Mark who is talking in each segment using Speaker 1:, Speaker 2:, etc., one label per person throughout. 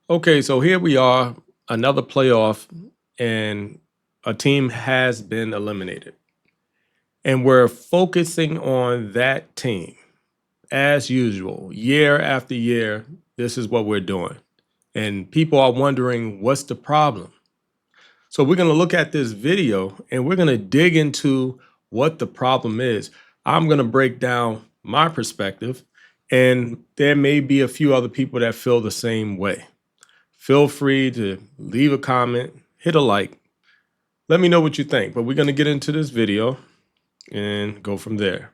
Speaker 1: Okay, so here we are, another playoff, and a team has been eliminated. And we're focusing on that team as usual, year after year. This is what we're doing. And people are wondering what's the problem. So we're going to look at this video and we're going to dig into what the problem is. I'm going to break down my perspective, and there may be a few other people that feel the same way. Feel free to leave a comment, hit a like. Let me know what you think. But we're going to get into this video and go from there.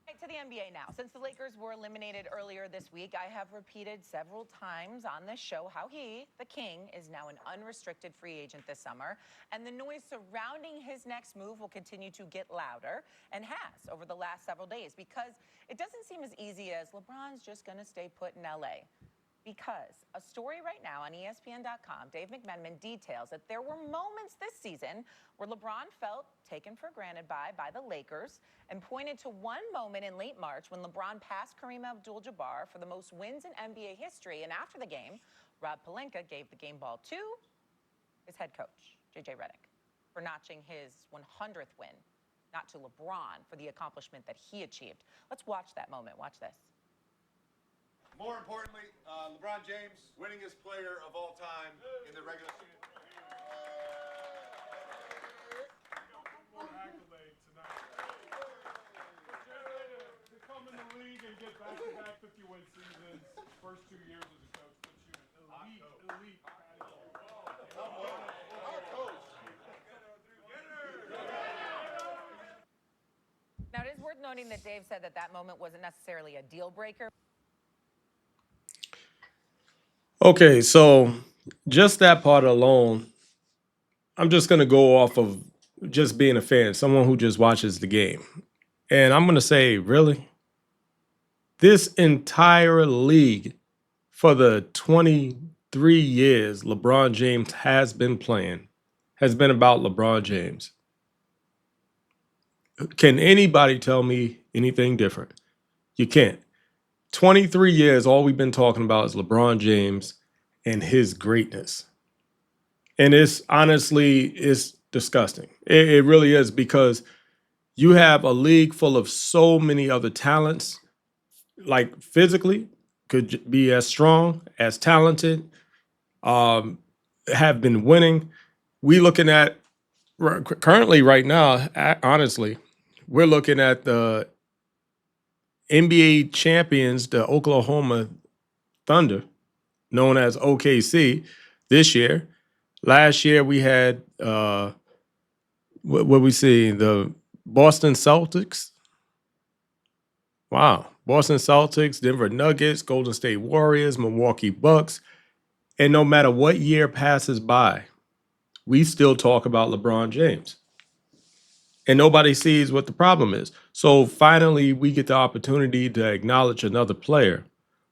Speaker 2: Right to the NBA now. Since the Lakers were eliminated earlier this week, I have repeated several times on this show how he, the King, is now an unrestricted free agent this summer. And the noise surrounding his next move will continue to get louder, and has over the last several days, because it doesn't seem as easy as LeBron's just going to stay put in LA. Because a story right now on ESPN.com, Dave McMenamin details that there were moments this season where LeBron felt taken for granted by the Lakers, and pointed to one moment in late March when LeBron passed Kareem Abdul-Jabbar for the most wins in NBA history. And after the game, Rob Pelinka gave the game ball to his head coach, J.J. Redick, for notching his 100th win, not to LeBron for the accomplishment that he achieved. Let's watch that moment. Watch this.
Speaker 3: More importantly, LeBron James, winningest player of all time in the regular season.
Speaker 4: More accolade tonight. To come in the league and get back-to-back 50-win seasons, first 2 years as a coach puts you in elite category.
Speaker 2: Now, it is worth noting that Dave said that moment wasn't necessarily a deal breaker.
Speaker 1: Okay, so just that part alone, I'm just going to go off of just being a fan, someone who just watches the game. And I'm going to say, really? This entire league, for the 23 years LeBron James has been playing, has been about LeBron James. Can anybody tell me anything different? You can't. 23 years, all we've been talking about is LeBron James and his greatness. And it's disgusting. It really is, because you have a league full of so many other talents, like physically, could be as strong, as talented, have been winning. We looking at currently right now, honestly, we're looking at the NBA champions, the Oklahoma Thunder, known as OKC, this year. Last year we had what we see, the Boston Celtics. Wow, Boston Celtics, Denver Nuggets, Golden State Warriors, Milwaukee Bucks, and no matter what year passes by, we still talk about LeBron James. And nobody sees what the problem is. So finally, we get the opportunity to acknowledge another player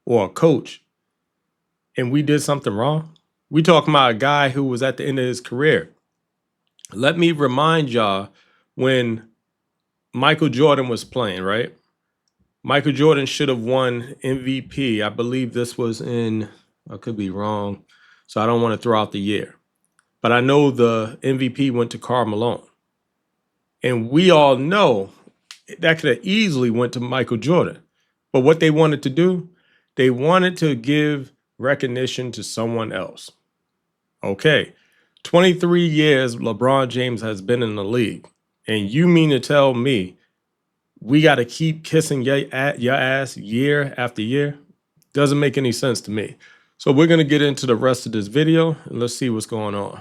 Speaker 1: or a coach, and we did something wrong. We talking about a guy who was at the end of his career. Let me remind y'all, when Michael Jordan was playing, right? Michael Jordan should have won MVP. I believe this was in, I could be wrong, so I don't want to throw out the year. But I know the MVP went to Karl Malone. And we all know that could have easily went to Michael Jordan. But what they wanted to do, they wanted to give recognition to someone else. Okay, 23 years LeBron James has been in the league. And you mean to tell me we got to keep kissing your ass year after year? Doesn't make any sense to me. So we're going to get into the rest of this video, and let's see what's going on.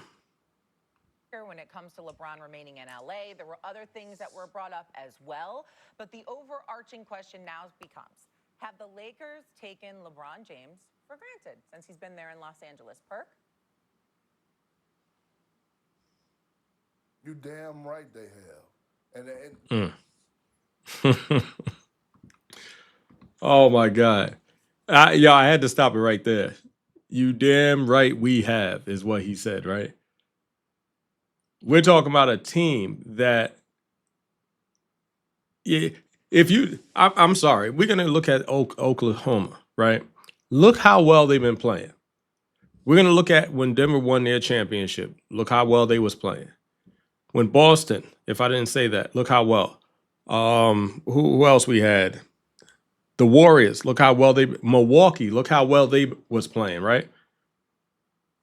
Speaker 2: When it comes to LeBron remaining in LA, there were other things that were brought up as well. But the overarching question now becomes, have the Lakers taken LeBron James for granted since he's been there in Los Angeles? Perk?
Speaker 5: You damn right they have.
Speaker 1: Oh my God. I had to stop it right there. You damn right we have, is what he said, right? We're talking about a team that, I'm sorry, we're going to look at Oklahoma, right? Look how well they've been playing. We're going to look at when Denver won their championship. Look how well they was playing. When Boston, if I didn't say that, look how well. Who else we had? The Warriors, look how well Milwaukee, look how well they was playing, right?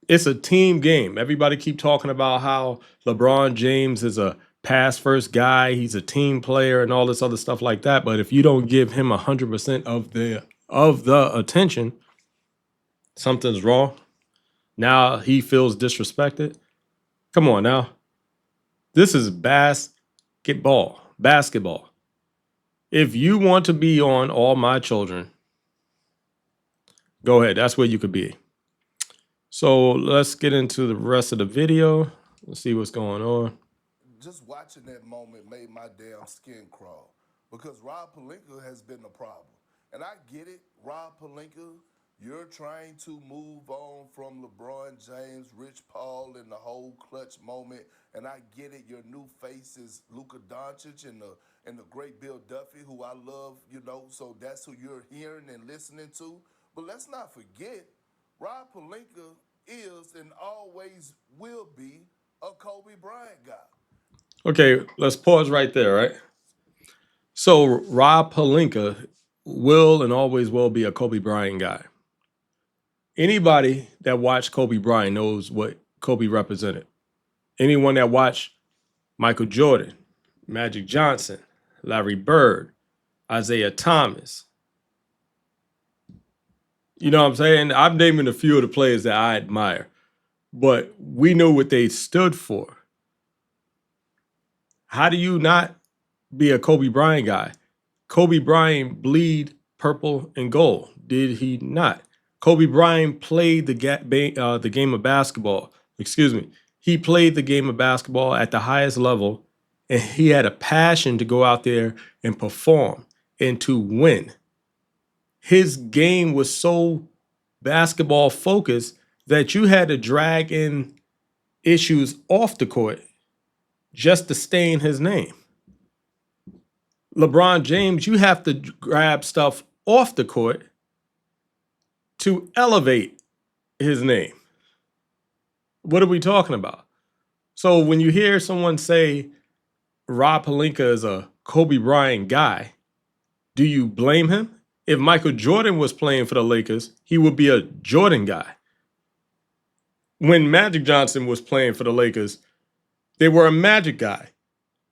Speaker 1: It's a team game. Everybody keep talking about how LeBron James is a pass first guy, he's a team player and all this other stuff like that. But if you don't give him 100% of the attention, something's wrong. Now he feels disrespected. Come on now. This is basketball. If you want to be on All My Children, go ahead. That's where you could be. So let's get into the rest of the video. Let's see what's going on.
Speaker 5: Just watching that moment made my damn skin crawl because Rob Pelinka has been the problem. And I get it, Rob Pelinka, you're trying to move on from LeBron James, Rich Paul, and the whole clutch moment. And I get it, your new face is Luka Doncic and the great Bill Duffy, who I love, so that's who you're hearing and listening to. But let's not forget, Rob Pelinka is and always will be a Kobe Bryant guy.
Speaker 1: Okay, let's pause right there, right? So Rob Pelinka will and always will be a Kobe Bryant guy. Anybody that watched Kobe Bryant knows what Kobe represented. Anyone that watched Michael Jordan, Magic Johnson, Larry Bird, Isaiah Thomas. You know what I'm saying? I'm naming a few of the players that I admire, but we know what they stood for. How do you not be a Kobe Bryant guy? Kobe Bryant bleed purple and gold. Did he not? Kobe Bryant played the game of basketball. He played the game of basketball at the highest level, and he had a passion to go out there and perform and to win. His game was so basketball focused that you had to drag in issues off the court just to stain his name. LeBron James, you have to grab stuff off the court to elevate his name. What are we talking about? So when you hear someone say Rob Pelinka is a Kobe Bryant guy, do you blame him? If Michael Jordan was playing for the Lakers, he would be a Jordan guy. When Magic Johnson was playing for the Lakers, they were a Magic guy.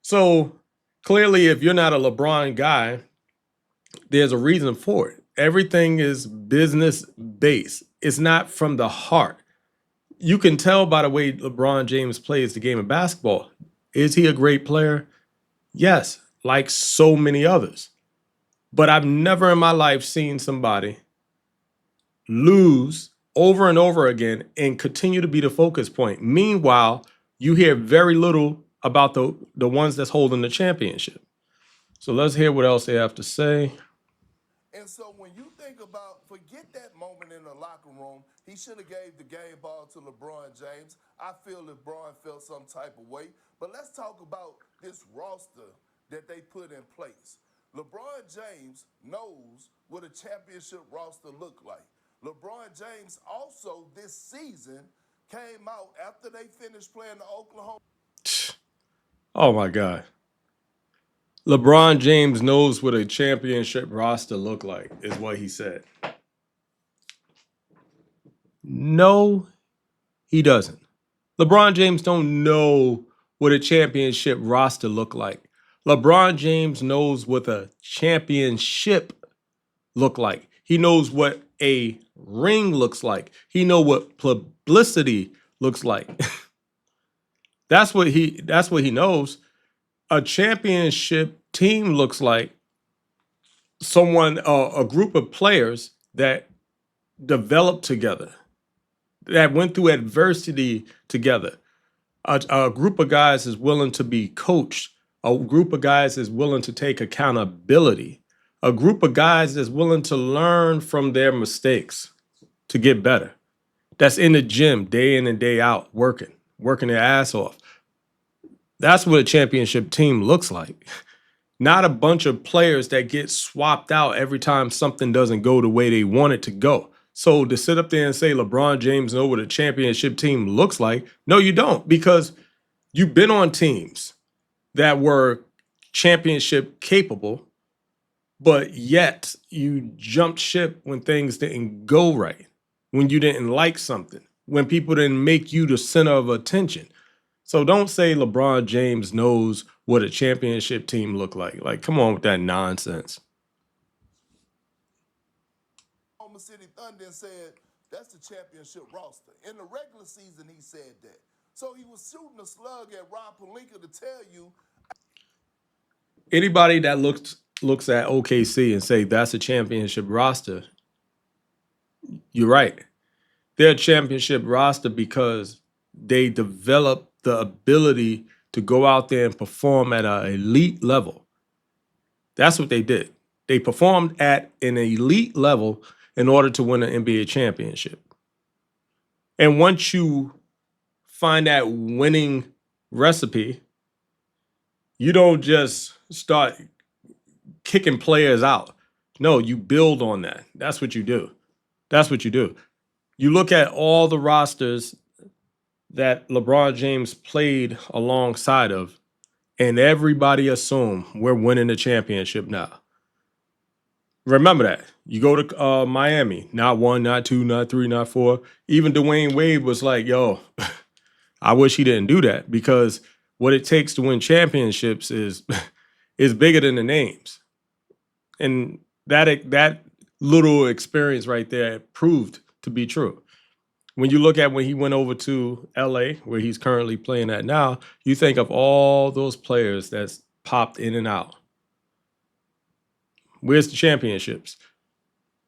Speaker 1: So clearly, if you're not a LeBron guy, there's a reason for it. Everything is business based. It's not from the heart. You can tell by the way LeBron James plays the game of basketball. Is he a great player? Yes, like so many others. But I've never in my life seen somebody lose over and over again and continue to be the focus point. Meanwhile, you hear very little about the ones that's holding the championship. So let's hear what else they have to say.
Speaker 5: And so when you think about, forget that moment in the locker room, he should have gave the game ball to LeBron James. I feel LeBron felt some type of way. But let's talk about this roster that they put in place. LeBron James knows what a championship roster looked like. LeBron James also this season came out after they finished playing the Oklahoma.
Speaker 1: Oh my God. LeBron James knows what a championship roster look like, is what he said. No, he doesn't. LeBron James don't know what a championship roster look like. LeBron James knows what a championship look like. He knows what a ring looks like. He knows what publicity looks like. That's what he knows. A championship team looks like a group of players that developed together, that went through adversity together. A group of guys is willing to be coached. A group of guys is willing to take accountability. A group of guys is willing to learn from their mistakes to get better. That's in the gym day in and day out, working their ass off. That's what a championship team looks like. Not a bunch of players that get swapped out every time something doesn't go the way they want it to go. So to sit up there and say LeBron James know what a championship team looks like, no, you don't, because you've been on teams that were championship capable, but yet you jumped ship when things didn't go right, when you didn't like something, when people didn't make you the center of attention. So don't say LeBron James knows what a championship team look like. Like, come on with that nonsense.
Speaker 5: Oklahoma City Thunder and said, that's the championship roster. In the regular season, he said that. So he was shooting a slug at Rob Pelinka to tell you.
Speaker 1: Anybody that looks at OKC and say that's a championship roster, you're right. They're a championship roster because they develop the ability to go out there and perform at an elite level. That's what they did. They performed at an elite level in order to win an NBA championship. And once you find that winning recipe, you don't just start kicking players out. No, you build on that. That's what you do. That's what you do. You look at all the rosters that LeBron James played alongside of, and everybody assume we're winning the championship now. Remember that. You go to Miami, not 1, not 2, not 3, not 4. Even Dwayne Wade was like, yo, I wish he didn't do that, because what it takes to win championships is bigger than the names. And that little experience right there proved to be true. When you look at when he went over to LA, where he's currently playing at now, you think of all those players that's popped in and out. Where's the championships?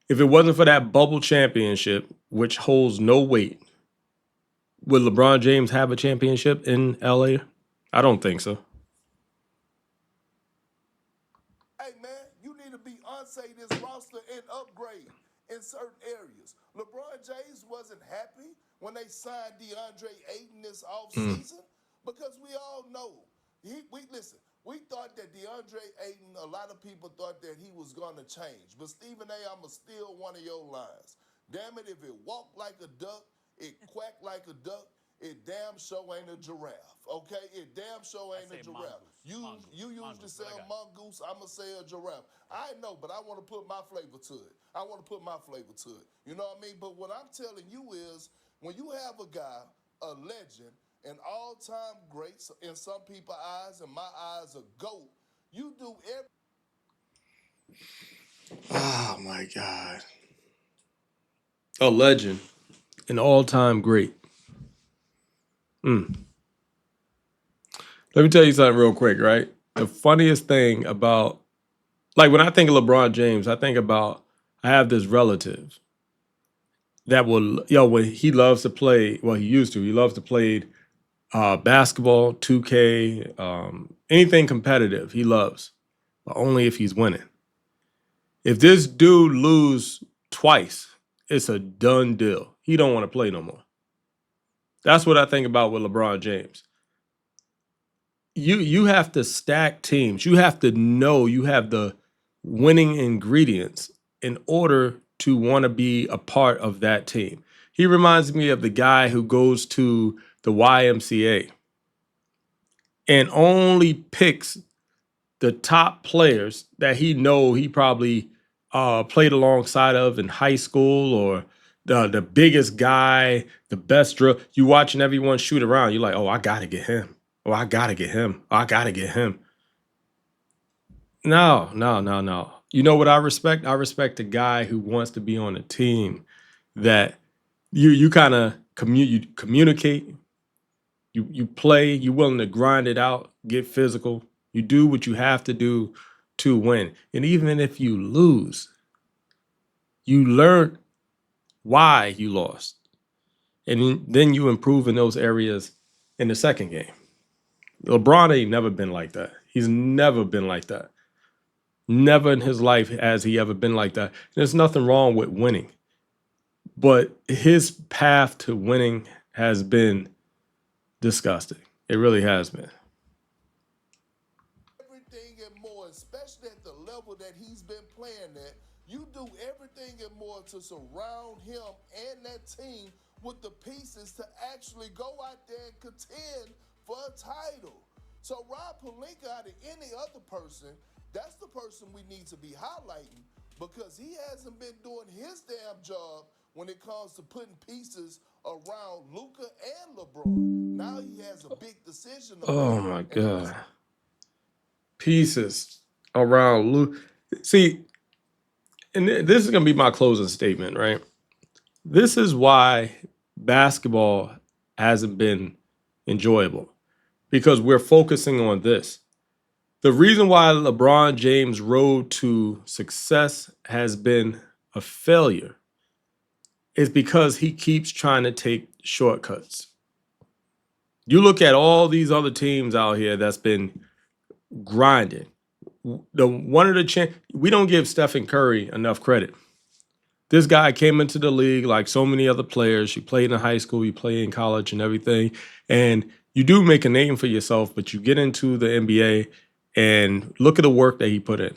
Speaker 1: If it wasn't for that bubble championship, which holds no weight, would LeBron James have a championship in LA? I don't think so.
Speaker 5: Hey, man, you need to be unsay this roster and upgrade in certain areas. LeBron James wasn't happy when they signed DeAndre Ayton this offseason because we all know. We thought that DeAndre Ayton, a lot of people thought that he was going to change. But Stephen A., I'm going to steal one of your lines. Damn it, if it walked like a duck, it quacked like a duck, it damn sure ain't a giraffe, okay? It damn sure ain't a giraffe. You usually say a mongoose, I'm going to say a giraffe. I know, but I want to put my flavor to it. I want to put my flavor to it. You know what I mean? But what I'm telling you is, when you have a guy, a legend, an all-time great, in some people's eyes, in my eyes, a GOAT, you do everything.
Speaker 1: Oh, my God. A legend. An all-time great. Let me tell you something real quick, right? The funniest thing about, like, when I think of LeBron James, I think about, I have this relative that will, when he loves to play, well, he used to, he loves to play basketball, 2K, anything competitive, he loves, but only if he's winning. If this dude lose twice, it's a done deal. He don't want to play no more. That's what I think about with LeBron James. You have to stack teams. You have to know you have the winning ingredients in order to want to be a part of that team. He reminds me of the guy who goes to the YMCA and only picks the top players that he know he probably played alongside of in high school, or the biggest guy, the best drill. You watching everyone shoot around. You're like, oh, I got to get him. Oh, I got to get him. Oh, I got to get him. No. You know what I respect? I respect a guy who wants to be on a team that you kind of communicate, you play, you're willing to grind it out, get physical. You do what you have to do to win. And even if you lose, you learn why you lost. And then you improve in those areas in the second game. LeBron ain't never been like that. He's never been like that. Never in his life has he ever been like that. There's nothing wrong with winning. But his path to winning has been disgusting. It really has been.
Speaker 5: Everything and more, especially at the level that he's been playing at. You do everything everything and more to surround him and that team with the pieces to actually go out there and contend for a title. So Rob Pelinka, out of any other person, that's the person we need to be highlighting because he hasn't been doing his damn job when it comes to putting pieces around Luka and LeBron. Now he has a big decision to
Speaker 1: Oh
Speaker 5: make.
Speaker 1: my
Speaker 5: And
Speaker 1: God. Pieces around Luke. See, and this is going to be my closing statement, right? This is why basketball hasn't been enjoyable because we're focusing on this. The reason why LeBron James' road to success has been a failure is because he keeps trying to take shortcuts. You look at all these other teams out here that's been grinding. We don't give Stephen Curry enough credit. This guy came into the league like so many other players. You played in high school, you play in college and everything. And you do make a name for yourself, but you get into the NBA and look at the work that he put in.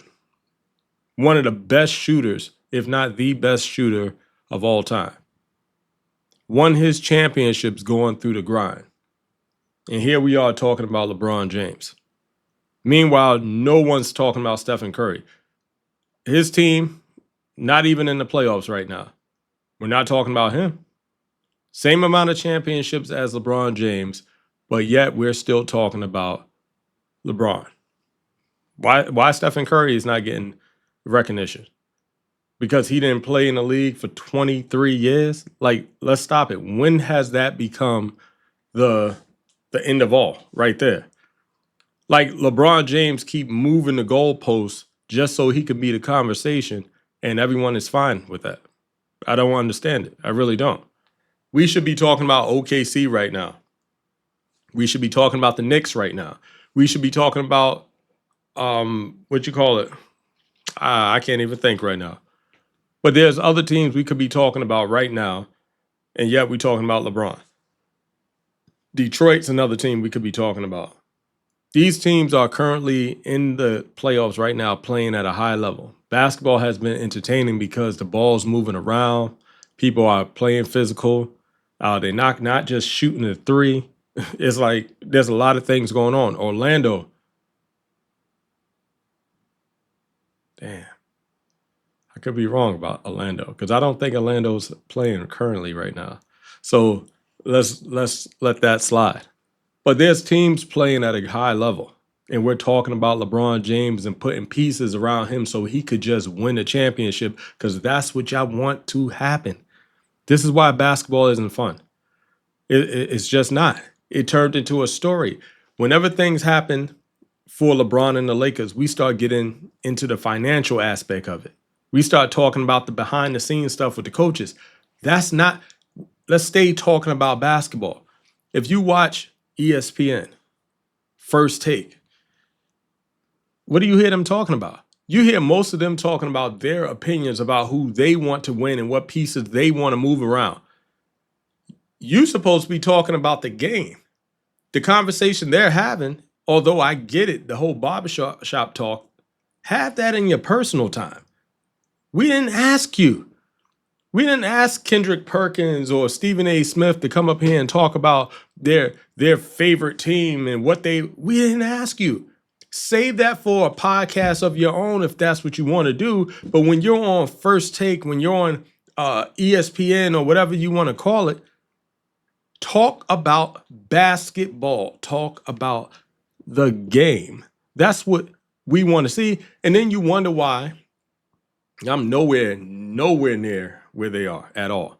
Speaker 1: One of the best shooters, if not the best shooter of all time. Won his championships going through the grind. And here we are talking about LeBron James. Meanwhile, no one's talking about Stephen Curry. His team, not even in the playoffs right now. We're not talking about him. Same amount of championships as LeBron James, but yet we're still talking about LeBron. Why Stephen Curry is not getting recognition? Because he didn't play in the league for 23 years? Like, let's stop it. When has that become the end of all right there? Like, LeBron James keep moving the goalposts just so he can be the conversation, and everyone is fine with that. I don't understand it. I really don't. We should be talking about OKC right now. We should be talking about the Knicks right now. We should be talking about what you call it? I can't even think right now. But there's other teams we could be talking about right now, and yet we're talking about LeBron. Detroit's another team we could be talking about. These teams are currently in the playoffs right now playing at a high level. Basketball has been entertaining because the ball's moving around. People are playing physical. They're not just shooting a three. It's like there's a lot of things going on. Orlando. Damn. I could be wrong about Orlando because I don't think Orlando's playing currently right now. So let's let that slide. But there's teams playing at a high level. And we're talking about LeBron James and putting pieces around him so he could just win a championship because that's what y'all want to happen. This is why basketball isn't fun. It's just not. It turned into a story. Whenever things happen for LeBron and the Lakers, we start getting into the financial aspect of it. We start talking about the behind the scenes stuff with the coaches. That's not, let's stay talking about basketball. If you watch ESPN, First Take, what do you hear them talking about? You hear most of them talking about their opinions about who they want to win and what pieces they want to move around. You're supposed to be talking about the game. The conversation they're having, although I get it, the whole barbershop talk, have that in your personal time. We didn't ask you. We didn't ask Kendrick Perkins or Stephen A. Smith to come up here and talk about their favorite team and we didn't ask you. Save that for a podcast of your own if that's what you want to do. But when you're on First Take, when you're on ESPN or whatever you want to call it, talk about basketball. Talk about the game. That's what we want to see. And then you wonder why I'm nowhere near where they are at all.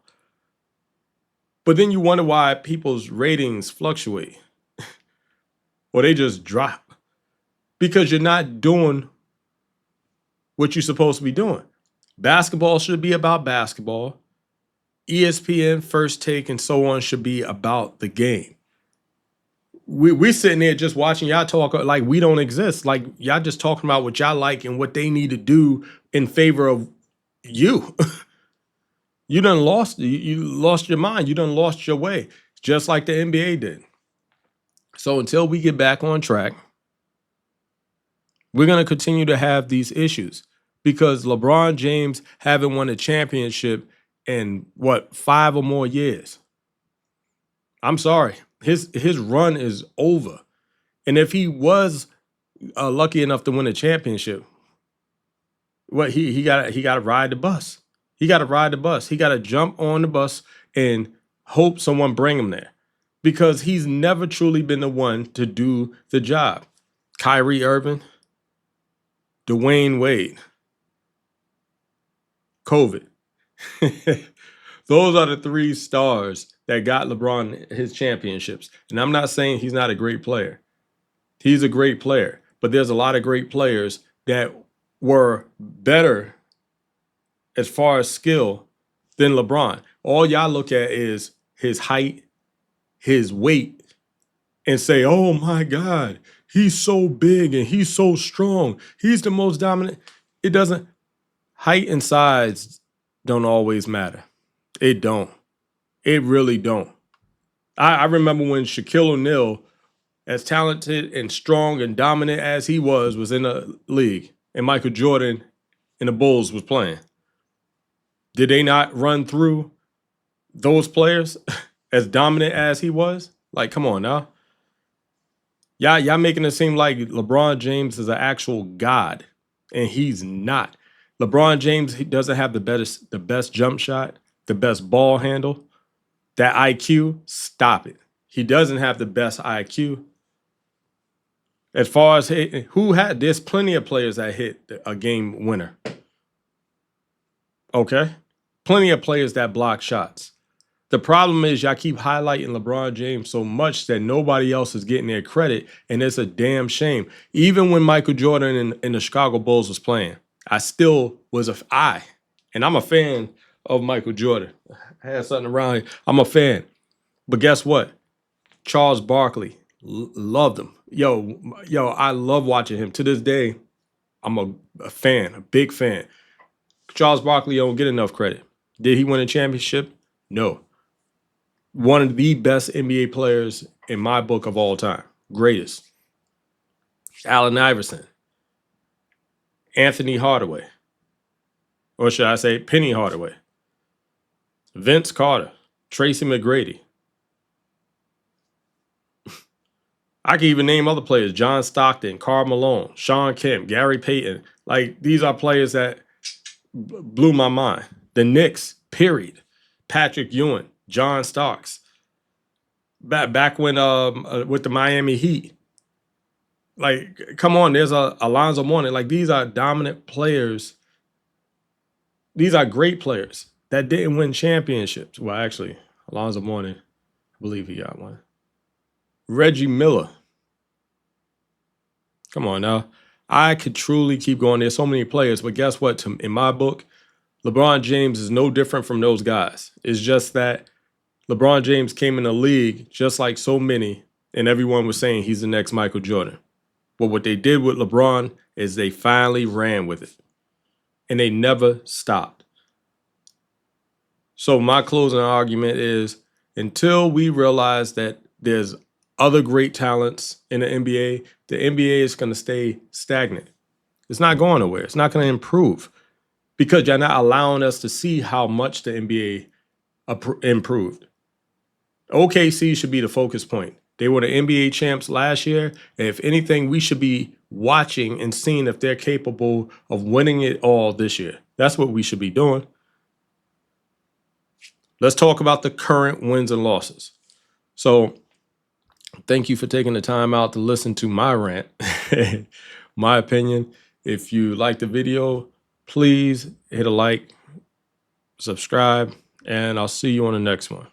Speaker 1: But then you wonder why people's ratings fluctuate or they just drop because you're not doing what you're supposed to be doing. Basketball should be about basketball. ESPN, First Take, and so on should be about the game. We're sitting there just watching y'all talk like we don't exist. Like y'all just talking about what y'all like and what they need to do in favor of you. You lost your mind. You done lost your way, just like the NBA did. So until we get back on track, we're going to continue to have these issues. because LeBron James haven't won a championship in, what, 5 or more years. I'm sorry. His run is over. And if he was lucky enough to win a championship, what he got to ride the bus. He got to ride the bus. He got to jump on the bus and hope someone bring him there, because he's never truly been the one to do the job. Kyrie Irving, Dwayne Wade, COVID. Those are the 3 stars that got LeBron his championships. And I'm not saying he's not a great player. He's a great player, but there's a lot of great players that were better as far as skill than LeBron. All y'all look at is his height, his weight, and say, oh my God, he's so big and he's so strong. He's the most dominant. It doesn't. Height and size don't always matter. It don't. It really don't. I remember when Shaquille O'Neal, as talented and strong and dominant as he was in the league, and Michael Jordan and the Bulls was playing. Did they not run through those players as dominant as he was? Like, come on now. Y'all making it seem like LeBron James is an actual god, and he's not. LeBron James, he doesn't have the best jump shot, the best ball handle, that IQ. Stop it. He doesn't have the best IQ. As far as there's plenty of players that hit a game winner. Okay? Plenty of players that block shots. The problem is y'all keep highlighting LeBron James so much that nobody else is getting their credit, and it's a damn shame. Even when Michael Jordan and the Chicago Bulls was playing, I still was and I'm a fan of Michael Jordan. I had something around here. I'm a fan. But guess what? Charles Barkley, loved him. Yo, I love watching him. To this day, I'm a fan, a big fan. Charles Barkley don't get enough credit. Did he win a championship? No. One of the best NBA players in my book of all time. Greatest. Allen Iverson. Anthony Hardaway. Or should I say Penny Hardaway. Vince Carter. Tracy McGrady. I can even name other players. John Stockton, Karl Malone, Sean Kemp, Gary Payton. Like, these are players that blew my mind. The Knicks, period. Patrick Ewing, John Starks. Back when with the Miami Heat. Like, come on, there's Alonzo Mourning. Like, these are dominant players. These are great players that didn't win championships. Well, actually, Alonzo Mourning, I believe he got one. Reggie Miller. Come on now. I could truly keep going. There's so many players, but guess what? In my book, LeBron James is no different from those guys. It's just that LeBron James came in the league just like so many, and everyone was saying he's the next Michael Jordan. But what they did with LeBron is they finally ran with it, and they never stopped. So my closing argument is, until we realize that there's other great talents in the NBA is going to stay stagnant. It's not going nowhere. It's not going to improve because you're not allowing us to see how much the NBA improved. OKC should be the focus point. They were the NBA champs last year. And if anything, we should be watching and seeing if they're capable of winning it all this year. That's what we should be doing. Let's talk about the current wins and losses. So, thank you for taking the time out to listen to my rant, my opinion. If you like the video, please hit a like, subscribe, and I'll see you on the next one.